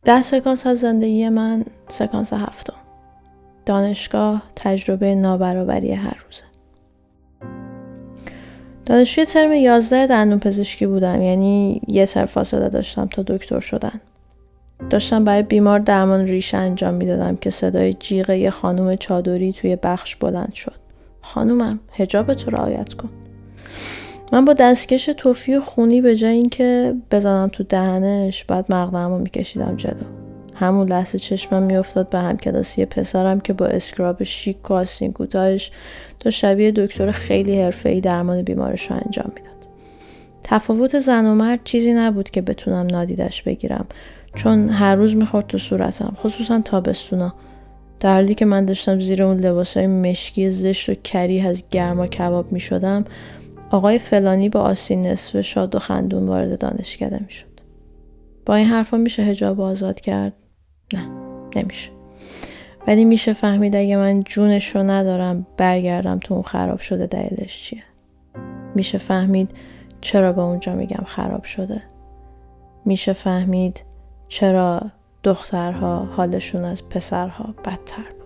10 سکانس از زندگی من، سکانس 7. دانشگاه، تجربه نابرابری هر روزه. دانشجوی ترم 11 دندون پزشکی بودم، یعنی یه ترم فاصله داشتم تا دکتر شدن. داشتم برای بیمار درمان ریشه انجام میدادم که صدای جیغ یه خانوم چادری توی بخش بلند شد. خانومم، حجابتو رعایت کن. من با دستکش توفی و خونی به جای اینکه بزنم تو دهنش، بعد مقنعه‌مو میکشیدم جلو. همون لحظه چشمم میافتاد به همکلاسی پسرم که با اسکراب شیک و آستین کوتاهش تا شبیه دکتر خیلی حرفه‌ای درمان بیمارش رو انجام میداد. تفاوت زن و مرد چیزی نبود که بتونم نادیدش بگیرم، چون هر روز میخورد تو صورتم، خصوصا تابستونا. در حالی که من داشتم زیر اون لباسای مشکی زشت و کریه از گرما کباب میشدم، آقای فلانی با آستین نصفه شاد و خندون وارد دانشکده میشد. با این حرفا میشه حجاب آزاد کرد؟ نه، نمیشه. ولی میشه فهمید اگه من جونشو ندارم برگردم تو اون خراب شده دلیلش چیه. میشه فهمید چرا به اونجا میگم خراب شده. میشه فهمید چرا دخترها حالشون از پسرها بدتر بود.